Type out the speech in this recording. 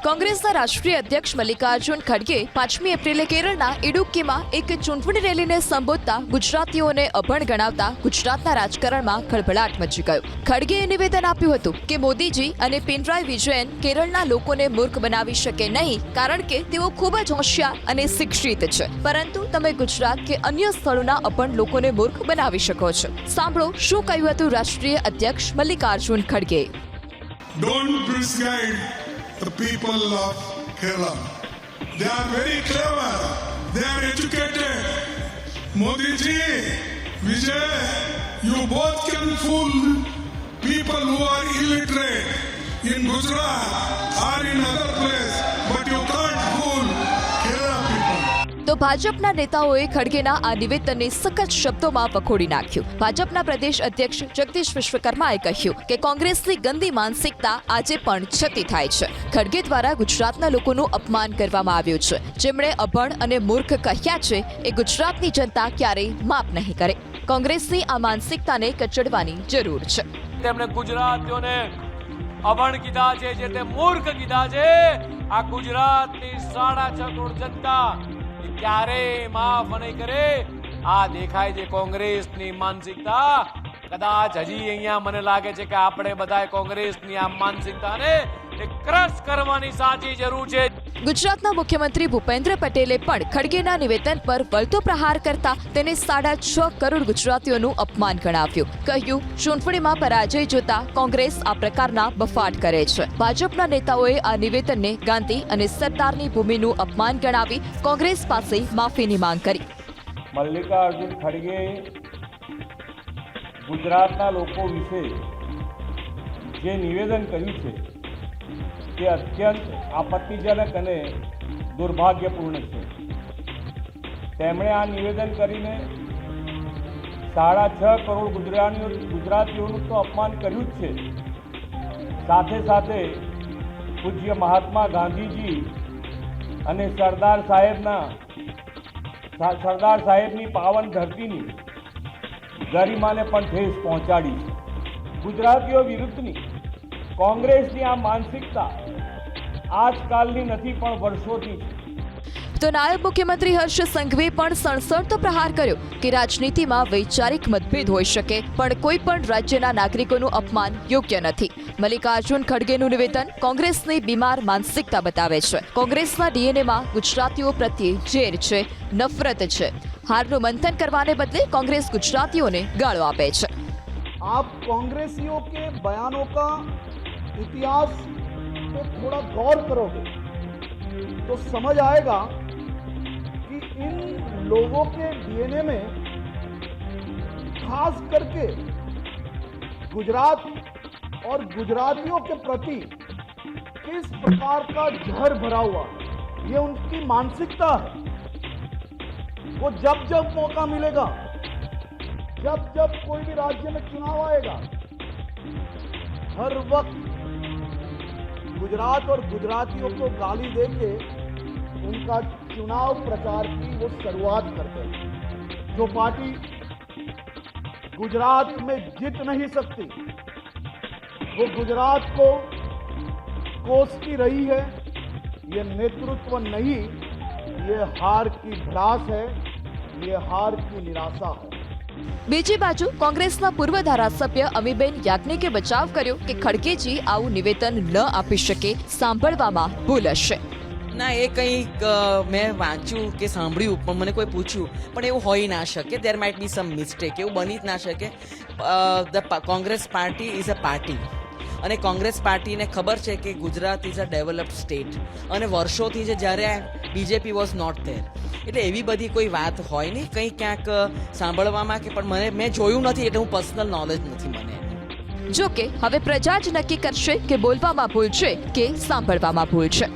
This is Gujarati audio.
કોંગ્રેસના રાષ્ટ્રીય અધ્યક્ષ મલ્લિકાર્જુન ખડગે 5મી એપ્રિલે કેરળના ઇડુક્કીમાં એક ચૂંટણી રેલીને સંબોધતા ગુજરાતીઓને અભણ ગણાવતા ગુજરાતના રાજકારણમાં ખળભળાટ મચી ગયો. ખડગેએ નિવેદન આપ્યું હતું કે મોદીજી અને પિનરાઈ વિજયન કેરળના લોકોને મૂર્ખ બનાવી શકે નહીં, કારણ કે તેઓ ખૂબ જ હોશિયાર અને શિક્ષિત છે, પરંતુ તમે ગુજરાત કે અન્ય સ્થળોના અભણ લોકોને મૂર્ખ બનાવી શકો છો. સાંભળો શું કહ્યું હતું રાષ્ટ્રીય અધ્યક્ષ Mallikarjun ખડગે. Don't misguide the people of Kerala. They are very clever. They are educated. Modi ji, Vijay, you both can fool people who are illiterate in Gujarat or in other place, but you can't fool Kerala people. તો ભાજપના નેતાઓએ ખડગેના આ નિવેદનને સખત શબ્દોમાં વખોડી નાખ્યું. ભાજપના પ્રદેશ અધ્યક્ષ જગદીશ વિશ્વકર્માએ કહ્યું કે કોંગ્રેસની ગંદી માનસિકતા આજે પણ છતી થાય છે. ખડગે દ્વારા ગુજરાતના લોકોનું અપમાન કરવામાં આવ્યું છે. જેમણે અભણ અને મૂર્ખ કહ્યા છે એ ગુજરાતની જનતા ક્યારેય માફ નહીં કરે. કોંગ્રેસની આ માનસિકતાને કચડવાની જરૂર છે. તેમણે ગુજરાતીઓને અભણ કીધા છે, જે તે મૂર્ખ કીધા છે. આ ગુજરાતની 6.5 કરોડ જનતા ક્યારેય માફ નહીં કરે. આ દેખાય છે કોંગ્રેસની માનસિકતા. કદાચ હજી અહીંયા મને લાગે છે કે આપણે બધાએ કોંગ્રેસની આ માનસિકતાને ક્રશ કરવાની સાચી જરૂર છે. ગુજરાતના મુખ્યમંત્રી ભૂપેન્દ્ર પટેલે પણ ખડગેના નિવેદન પર વળતો પ્રહાર કરતા તેને 6.5 કરોડ ગુજરાતીઓનું અપમાન ગણાવ્યું. કહ્યું, ચૂંટણીમાં પરાજય જોતા કોંગ્રેસ આ પ્રકારના બફાટ કરે છે. ભાજપના નેતાઓએ આ નિવેદનને ગાંધી અને સરદારની ભૂમિનું અપમાન ગણાવી કોંગ્રેસ પાસે માફીની માંગ કરી. મલ્લિકાર્જુન ખડગે ગુજરાતના લોકો વિશે જે નિવેદન કર્યું છે તે અત્યંત આપત્તિજનક અને દુર્ભાગ્યપૂર્ણ છે. તેમણે આ નિવેદન કરીને 6.5 કરોડ ગુજરાતીઓનું તો અપમાન કર્યું જ છે, સાથે સાથે પૂજ્ય મહાત્મા ગાંધીજી અને સરદાર સાહેબની પાવન ધરતીની ગરિમાને પણ ઠેસ પહોંચાડી છે. ગુજરાતીઓ વિરુદ્ધની કોંગ્રેસની આ માનસિકતા આજકાલની નથી પણ વર્ષોથી છે. તો નાયબ મુખ્યમંત્રી હર્ષ સંઘવીએ પણ સણસણતો પ્રહાર કર્યો કે રાજનીતિમાં વૈચારિક મતભેદ હોઈ શકે, પણ કોઈ પણ રાજ્યના નાગરિકોનું અપમાન યોગ્ય નથી. મલ્લિકાર્જુન ખડગેનું નિવેદન કોંગ્રેસની બીમાર માનસિકતા બતાવે છે. કોંગ્રેસના ડીએનએમાં ગુજરાતીઓ પ્રત્યે ઝેર છે, નફરત છે. હારનું મંથન કરવાને બદલે કોંગ્રેસ ગુજરાતીઓને ગાળો આપે છે. आप कांग्रेसियों के बयानों का इतिहास पे थोड़ा गौर करोगे तो समझ आएगा कि इन लोगों के डीएनए में खास करके गुजरात और गुजरातियों के प्रति किस प्रकार का जहर भरा हुआ ये उनकी मानसिकता है. वो जब मौका मिलेगा, जब कोई भी राज्य में चुनाव आएगा, हर वक्त गुजरात और गुजरातियों को गाली देके उनका चुनाव प्रचार की वो शुरुआत करते हैं. जो पार्टी गुजरात में जीत नहीं सकती वो गुजरात को कोसती रही है. ये नेतृत्व नहीं, ये हार की भड़ास है, ये हार की निराशा है. બીજી બાજુ કોંગ્રેસના પૂર્વ ધારાસભ્ય અમીબેન યાજ્ઞિકે બચાવ કર્યો કે ખડગેજી આવું નિવેદન ન આપી શકે, સાંભળવામાં ભૂલ હશે. ના, એ કંઈક મેં વાંચ્યું કે સાંભળ્યું, પણ મને કોઈ પૂછ્યું, પણ એવું હોઈ ના શકે. દેર માઇટ બી સમ મિસ્ટેક, એવું બની જ ના શકે. Congress party is a party, અને કોંગ્રેસ પાર્ટીને ખબર છે કે Gujarat is a developed state, અને વર્ષોથી છે જ્યારે બીજેપી વોઝ નોટ ધેર. એટલે એવી બધી કોઈ વાત હોય નહીં, કંઈ ક્યાંક સાંભળવામાં કે, પણ મેં જોયું નથી એટલે હું પર્સનલ નોલેજ નથી મને. જો કે હવે પ્રજા જ નક્કી કરશે કે બોલવામાં ભૂલ છે કે સાંભળવામાં ભૂલ છે.